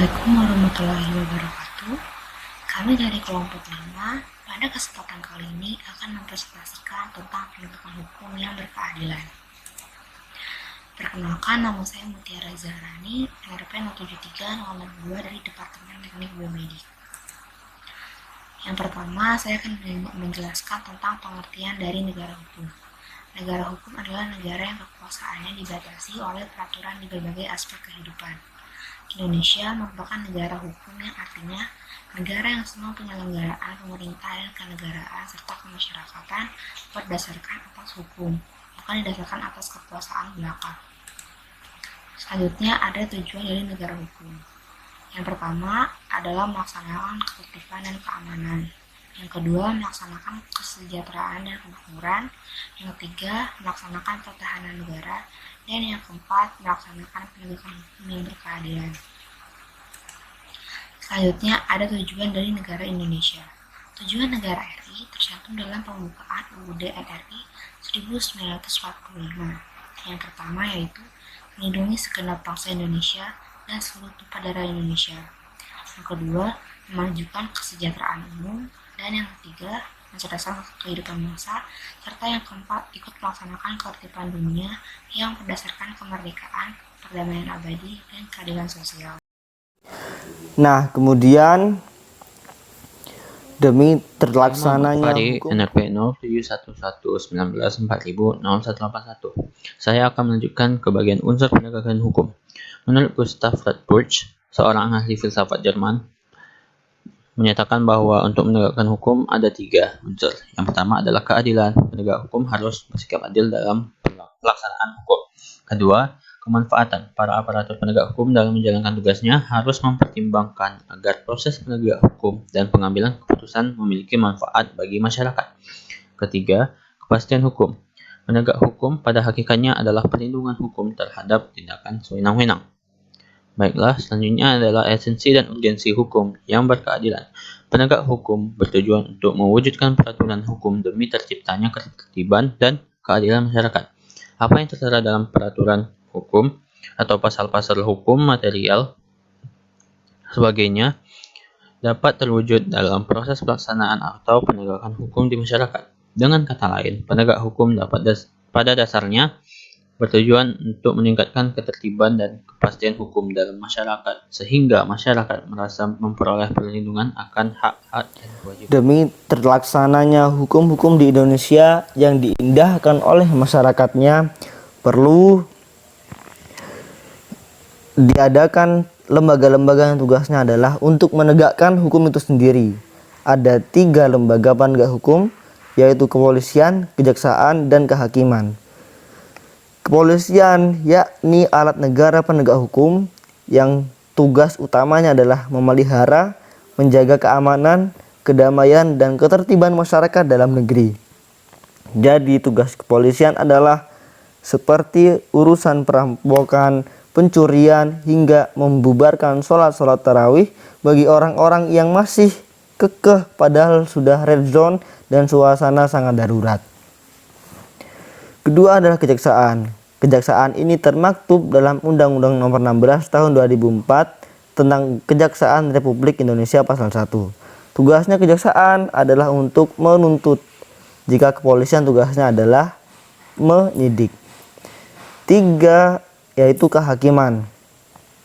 Assalamualaikum warahmatullahi wabarakatuh. Kami dari kelompok 5 pada kesempatan kali ini akan mempresentasikan tentang penegakan hukum yang berkeadilan. Perkenalkan, nama saya Mutiara Zahrani, NRP 07302 dari Departemen Teknik Biomedik. Yang pertama, saya akan menjelaskan tentang pengertian dari negara hukum. Negara hukum adalah negara yang kekuasaannya dibatasi oleh peraturan di berbagai aspek kehidupan. Indonesia merupakan negara hukum yang artinya negara yang semua penyelenggaraan pemerintah dan kenegaraan serta kemasyarakatan berdasarkan atas hukum, bukan didasarkan atas kekuasaan belaka. Selanjutnya ada tujuan dari negara hukum. Yang pertama adalah melaksanakan ketertiban dan keamanan. Yang kedua, melaksanakan kesejahteraan dan kemakmuran. Yang ketiga, melaksanakan pertahanan negara. Dan yang keempat, melaksanakan penegakan hukum yang berkeadilan. Selanjutnya, ada tujuan dari negara Indonesia. Tujuan negara RI tercantum dalam pembukaan UUD NRI 1945. Yang pertama yaitu melindungi segenap bangsa Indonesia dan seluruh tumpah darah Indonesia. Yang kedua, memajukan kesejahteraan umum. Dan yang ketiga, mencerdaskan kehidupan bangsa, serta yang keempat, ikut melaksanakan ketertiban dunia yang berdasarkan kemerdekaan, perdamaian abadi, dan keadilan sosial. Nah, kemudian demi terlaksananya hukum NRP 0711119400181, saya akan melanjutkan ke bagian unsur penegakan hukum. Menurut Gustav Radbruch, seorang ahli filsafat Jerman, menyatakan bahwa untuk menegakkan hukum ada 3 unsur. Yang pertama adalah keadilan. Penegak hukum harus bersikap adil dalam pelaksanaan hukum. Kedua, kemanfaatan. Para aparatur penegak hukum dalam menjalankan tugasnya harus mempertimbangkan agar proses penegak hukum dan pengambilan keputusan memiliki manfaat bagi masyarakat. Ketiga, kepastian hukum. Penegak hukum pada hakikatnya adalah perlindungan hukum terhadap tindakan sewenang-wenang. Baiklah, selanjutnya adalah esensi dan urgensi hukum yang berkeadilan. Penegak hukum bertujuan untuk mewujudkan peraturan hukum demi terciptanya ketertiban dan keadilan masyarakat. Apa yang tertera dalam peraturan hukum atau pasal-pasal hukum material sebagainya dapat terwujud dalam proses pelaksanaan atau penegakan hukum di masyarakat. Dengan kata lain, penegak hukum pada dasarnya bertujuan untuk meningkatkan ketertiban dan kepastian hukum dalam masyarakat, sehingga masyarakat merasa memperoleh perlindungan akan hak-hak dan kewajiban. Demi terlaksananya hukum-hukum di Indonesia yang diindahkan oleh masyarakatnya, perlu diadakan lembaga-lembaga yang tugasnya adalah untuk menegakkan hukum itu sendiri. Ada 3 lembaga penegak hukum, yaitu kepolisian, kejaksaan, dan kehakiman. Kepolisian yakni alat negara penegak hukum yang tugas utamanya adalah memelihara, menjaga keamanan, kedamaian, dan ketertiban masyarakat dalam negeri. Jadi tugas kepolisian adalah seperti urusan perampokan, pencurian, hingga membubarkan sholat-sholat tarawih bagi orang-orang yang masih kekeh padahal sudah red zone dan suasana sangat darurat. Kedua adalah kejaksaan. Kejaksaan ini termaktub dalam Undang-Undang Nomor 16 Tahun 2004 tentang Kejaksaan Republik Indonesia pasal 1. Tugasnya kejaksaan adalah untuk menuntut, jika kepolisian tugasnya adalah menyidik. 3 yaitu kehakiman.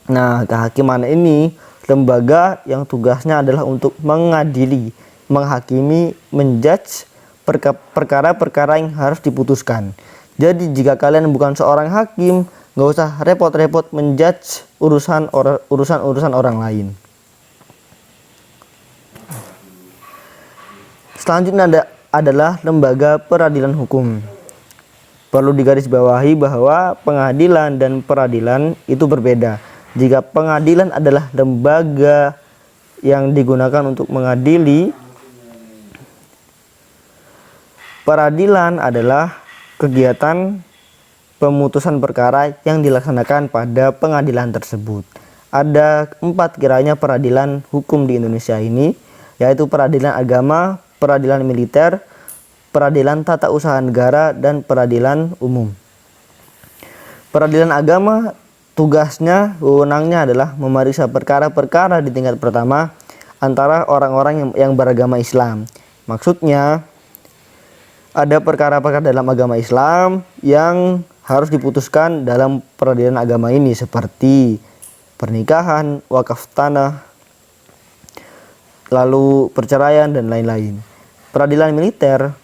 Nah, kehakiman ini lembaga yang tugasnya adalah untuk mengadili, menghakimi, menjudge perkara-perkara yang harus diputuskan. Jadi jika kalian bukan seorang hakim, nggak usah repot-repot menjudge urusan orang lain. Selanjutnya adalah lembaga peradilan hukum. Perlu digarisbawahi bahwa pengadilan dan peradilan itu berbeda. Jika pengadilan adalah lembaga yang digunakan untuk mengadili, peradilan adalah kegiatan pemutusan perkara yang dilaksanakan pada pengadilan tersebut. Ada 4 kiranya peradilan hukum di Indonesia ini, yaitu peradilan agama, peradilan militer, peradilan tata usaha negara, dan peradilan umum. Peradilan agama tugasnya, wewenangnya adalah memeriksa perkara-perkara di tingkat pertama antara orang-orang yang beragama Islam. Maksudnya, ada perkara-perkara dalam agama Islam yang harus diputuskan dalam peradilan agama ini, seperti pernikahan, wakaf tanah, lalu perceraian, dan lain-lain. Peradilan militer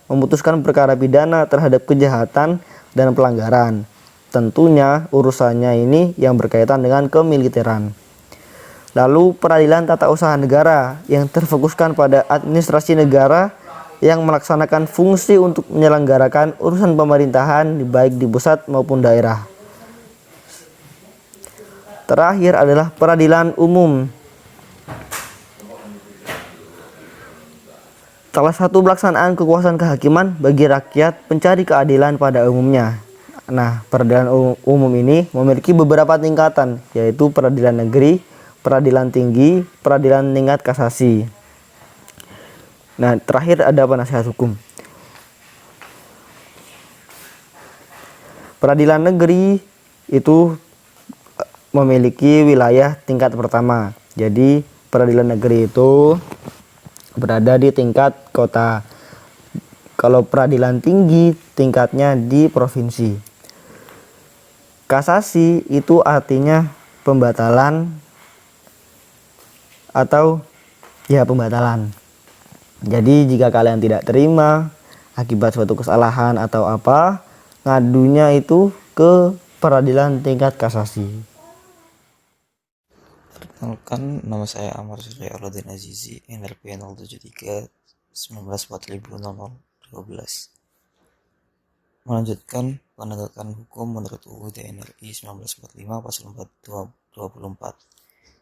memutuskan perkara pidana terhadap kejahatan dan pelanggaran. Tentunya urusannya ini yang berkaitan dengan kemiliteran. Lalu peradilan tata usaha negara yang terfokuskan pada administrasi negara yang melaksanakan fungsi untuk menyelenggarakan urusan pemerintahan baik di pusat maupun daerah. Terakhir adalah peradilan umum. Salah satu pelaksanaan kekuasaan kehakiman bagi rakyat pencari keadilan pada umumnya. Nah, peradilan umum ini memiliki beberapa tingkatan, yaitu peradilan negeri, peradilan tinggi, peradilan tingkat kasasi. Nah, terakhir ada penasihat hukum. Peradilan negeri itu memiliki wilayah tingkat pertama. Jadi, peradilan negeri itu berada di tingkat kota. Kalau peradilan tinggi tingkatnya di provinsi. Kasasi itu artinya pembatalan atau pembatalan. Jadi jika kalian tidak terima akibat suatu kesalahan atau apa, ngadunya itu ke peradilan tingkat kasasi. Perkenalkan, nama saya Amar Surya Alauddin Azizi, NRP 073 19450012. Melanjutkan penegakan hukum menurut UUD NRI 1945 pasal 424.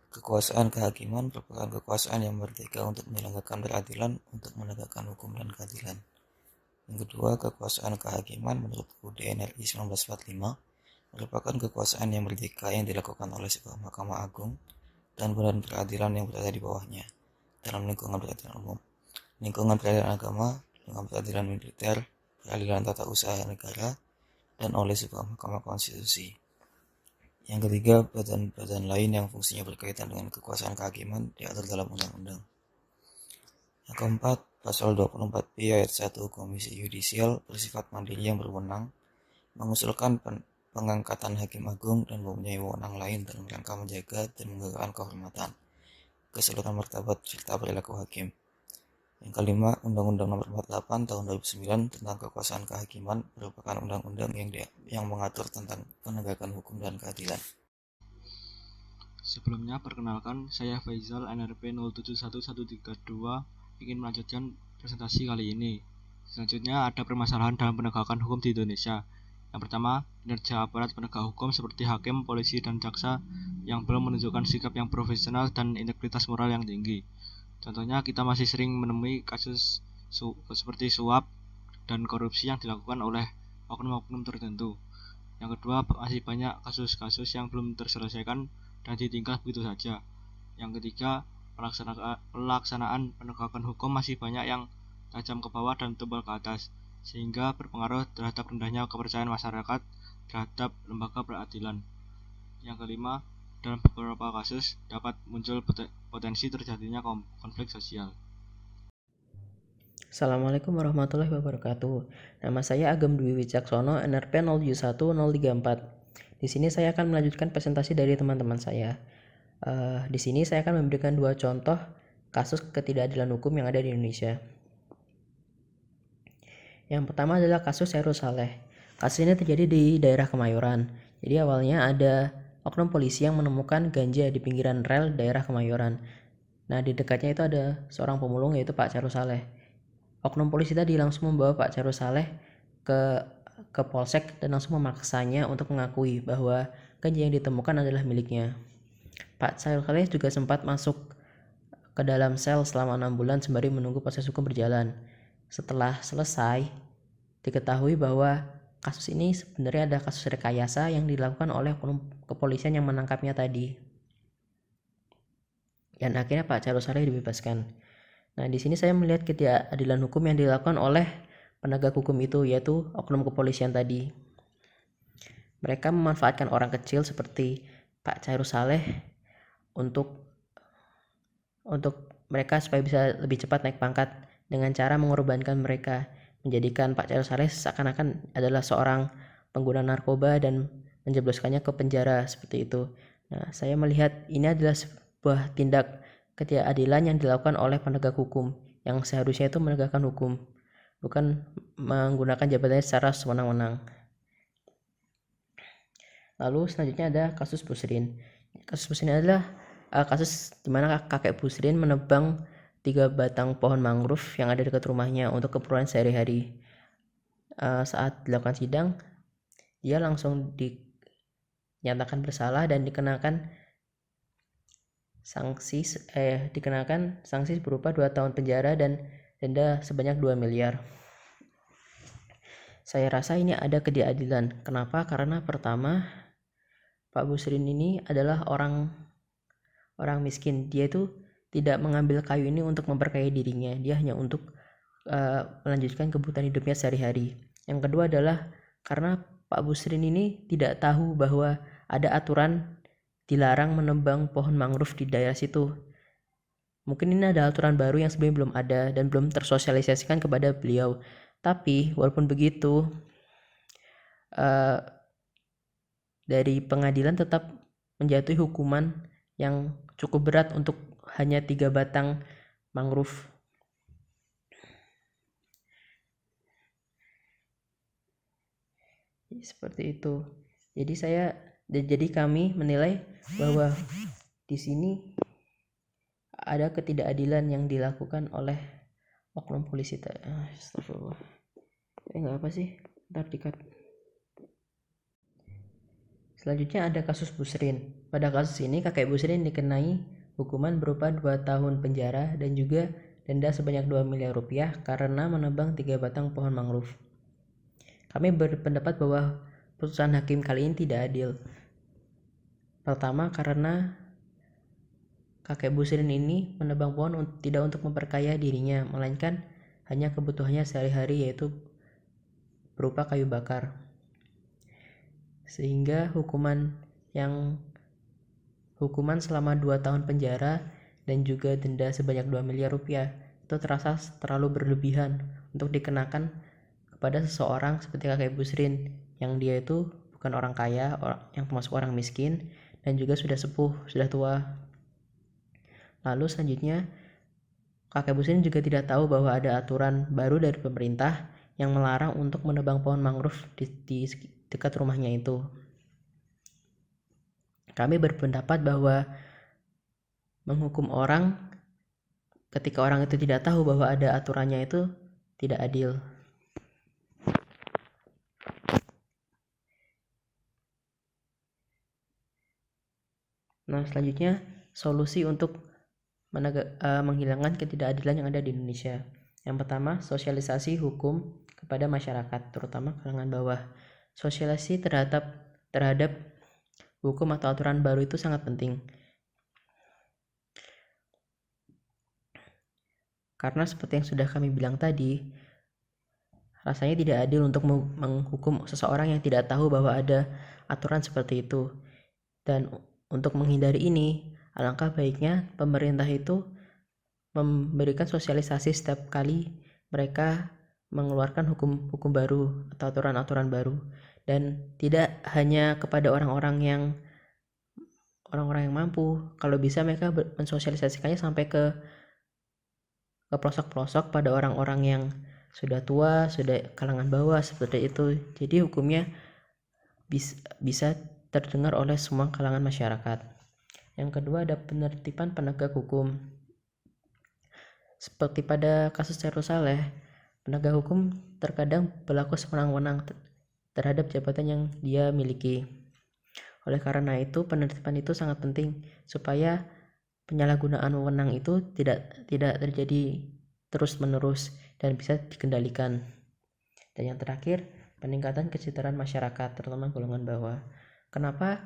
Kekuasaan kehakiman merupakan kekuasaan yang merdeka untuk menyelenggarakan peradilan untuk menegakkan hukum dan keadilan. Yang kedua, kekuasaan kehakiman menurut UUD NRI 1945 merupakan kekuasaan yang merdeka yang dilakukan oleh sebuah Mahkamah Agung dan badan peradilan yang berada di bawahnya dalam lingkungan peradilan umum, lingkungan peradilan agama, lingkungan peradilan militer, peradilan tata usaha negara, dan oleh sebuah Mahkamah Konstitusi. Yang ketiga, badan-badan lain yang fungsinya berkaitan dengan kekuasaan kehakiman diatur dalam undang-undang. Yang keempat, pasal 24B ayat 1 Komisi Yudisial bersifat mandiri yang berwenang mengusulkan pengangkatan hakim agung dan mempunyai wewenang lain dalam rangka menjaga dan menegakkan kehormatan, keseluruhan martabat serta perilaku hakim. Yang kelima, Undang-Undang Nomor 48 Tahun 2009 tentang Kekuasaan Kehakiman merupakan undang-undang yang mengatur tentang penegakan hukum dan keadilan. Sebelumnya, perkenalkan, saya Faizal, NRP 071132, ingin melanjutkan presentasi kali ini. Selanjutnya ada permasalahan dalam penegakan hukum di Indonesia. Yang pertama, kinerja aparat penegak hukum seperti hakim, polisi, dan jaksa yang belum menunjukkan sikap yang profesional dan integritas moral yang tinggi. Contohnya, kita masih sering menemui kasus seperti suap dan korupsi yang dilakukan oleh oknum-oknum tertentu. Yang kedua, masih banyak kasus-kasus yang belum terselesaikan dan ditinggal begitu saja. Yang ketiga, pelaksanaan penegakan hukum masih banyak yang tajam ke bawah dan tebal ke atas, sehingga berpengaruh terhadap rendahnya kepercayaan masyarakat terhadap lembaga peradilan. Yang kelima, dalam beberapa kasus dapat muncul potensi terjadinya konflik sosial. Assalamualaikum warahmatullahi wabarakatuh. Nama saya Agam Dwi Wicaksono, NRP 071034. Di sini saya akan melanjutkan presentasi dari teman-teman saya. Di sini saya akan memberikan dua contoh kasus ketidakadilan hukum yang ada di Indonesia. Yang pertama adalah kasus Sairul Saleh. Kasus ini terjadi di daerah Kemayoran. Jadi awalnya ada oknum polisi yang menemukan ganja di pinggiran rel daerah Kemayoran. Nah, di dekatnya itu ada seorang pemulung yaitu Pak Sairul Saleh. Oknum polisi tadi langsung membawa Pak Sairul Saleh ke polsek dan langsung memaksanya untuk mengakui bahwa ganja yang ditemukan adalah miliknya. Pak Sairul Saleh juga sempat masuk ke dalam sel selama 6 bulan sembari menunggu proses hukum berjalan. Setelah selesai, diketahui bahwa kasus ini sebenarnya ada kasus rekayasa yang dilakukan oleh oknum kepolisian yang menangkapnya tadi. Dan akhirnya Pak Sairul Saleh dibebaskan. Nah, di sini saya melihat ketidakadilan hukum yang dilakukan oleh penegak hukum itu, yaitu oknum kepolisian tadi. Mereka memanfaatkan orang kecil seperti Pak Chairul Saleh untuk mereka supaya bisa lebih cepat naik pangkat dengan cara mengorbankan mereka, menjadikan Pak Chairul Saleh seakan-akan adalah seorang pengguna narkoba dan menjebloskannya ke penjara seperti itu. Nah, saya melihat ini adalah sebuah tindak ketidakadilan yang dilakukan oleh penegak hukum yang seharusnya itu menegakkan hukum, bukan menggunakan jabatannya secara sewenang-wenang. Lalu selanjutnya ada kasus Busrin. Kasus Busrin adalah kasus di mana kakek Busrin menebang 3 batang pohon mangrove yang ada dekat rumahnya untuk keperluan sehari-hari. Saat dilakukan sidang, dia langsung dinyatakan bersalah dan dikenakan sanksi berupa 2 tahun penjara dan denda sebanyak 2 miliar. Saya rasa ini ada ketidakadilan. Kenapa? Karena pertama, Pak Busrin ini adalah orang miskin. Dia itu tidak mengambil kayu ini untuk memperkaya dirinya. Dia hanya untuk melanjutkan kebutuhan hidupnya sehari-hari. Yang kedua adalah karena Pak Busrin ini tidak tahu bahwa ada aturan dilarang menebang pohon mangrove di daerah situ. Mungkin ini ada aturan baru yang sebenarnya belum ada dan belum tersosialisasikan kepada beliau. Tapi walaupun begitu, dari pengadilan tetap menjatuhi hukuman yang cukup berat untuk hanya 3 batang mangrove. Seperti itu. Jadi kami menilai bahwa di sini ada ketidakadilan yang dilakukan oleh oknum polisi. Astagfirullah. Enggak apa sih? Ntar dikat. Selanjutnya ada kasus Busrin. Pada kasus ini kakek Busrin dikenai hukuman berupa 2 tahun penjara dan juga denda sebanyak 2 miliar rupiah karena menebang 3 batang pohon mangrove. Kami berpendapat bahwa putusan hakim kali ini tidak adil. Pertama, karena kakek Busrin ini menebang pohon tidak untuk memperkaya dirinya, melainkan hanya kebutuhannya sehari-hari, yaitu berupa kayu bakar. Sehingga hukuman selama 2 tahun penjara dan juga denda sebanyak 2 miliar rupiah itu terasa terlalu berlebihan untuk dikenakan kepada seseorang seperti kakek Busrin yang dia itu bukan orang kaya, yang termasuk orang miskin dan juga sudah sepuh, sudah tua. Lalu selanjutnya kakek Busrin juga tidak tahu bahwa ada aturan baru dari pemerintah yang melarang untuk menebang pohon mangrove di dekat rumahnya itu. Kami berpendapat bahwa menghukum orang ketika orang itu tidak tahu bahwa ada aturannya itu tidak adil. Nah, selanjutnya solusi untuk menghilangkan ketidakadilan yang ada di Indonesia. Yang pertama, sosialisasi hukum kepada masyarakat, terutama kalangan bawah. Sosialisasi terhadap hukum atau aturan baru itu sangat penting. Karena seperti yang sudah kami bilang tadi, rasanya tidak adil untuk menghukum seseorang yang tidak tahu bahwa ada aturan seperti itu. Dan untuk menghindari ini, alangkah baiknya pemerintah itu memberikan sosialisasi setiap kali mereka mengeluarkan hukum baru atau aturan-aturan baru, dan tidak hanya kepada orang-orang yang mampu. Kalau bisa mereka mensosialisasikannya sampai ke pelosok-pelosok pada orang-orang yang sudah tua, sudah kalangan bawah seperti itu. Jadi hukumnya bisa terdengar oleh semua kalangan masyarakat. Yang kedua ada penertiban penegak hukum. Seperti pada kasus Chairul Saleh, penegak hukum terkadang berlaku sewenang-wenang terhadap jabatan yang dia miliki. Oleh karena itu, penertiban itu sangat penting supaya penyalahgunaan wewenang itu tidak terjadi terus-menerus dan bisa dikendalikan. Dan yang terakhir, peningkatan kesejahteraan masyarakat, terutama golongan bawah. Kenapa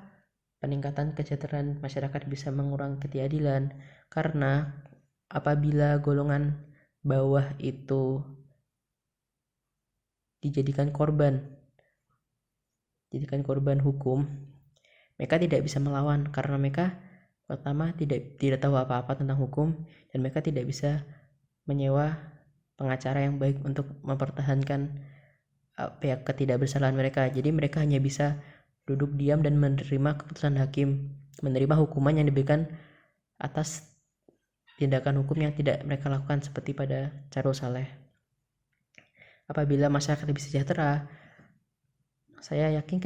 peningkatan kesejahteraan masyarakat bisa mengurangi ketidakadilan? Karena apabila golongan bawah itu dijadikan korban dijadikan korban hukum, mereka tidak bisa melawan karena mereka pertama tidak tahu apa-apa tentang hukum, dan mereka tidak bisa menyewa pengacara yang baik untuk mempertahankan pihak ketidakbersalahan mereka. Jadi mereka hanya bisa duduk diam dan menerima keputusan hakim, menerima hukuman yang diberikan atas tindakan hukum yang tidak mereka lakukan, seperti pada Charles Saleh. Apabila masyarakat lebih sejahtera, saya yakin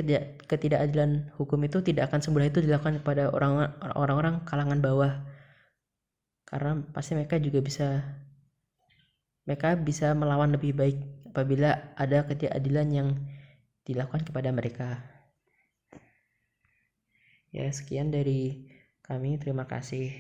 ketidakadilan hukum itu tidak akan semudah itu dilakukan kepada orang-orang kalangan bawah, karena pasti mereka bisa melawan lebih baik apabila ada ketidakadilan yang dilakukan kepada mereka. Ya, sekian dari kami, terima kasih.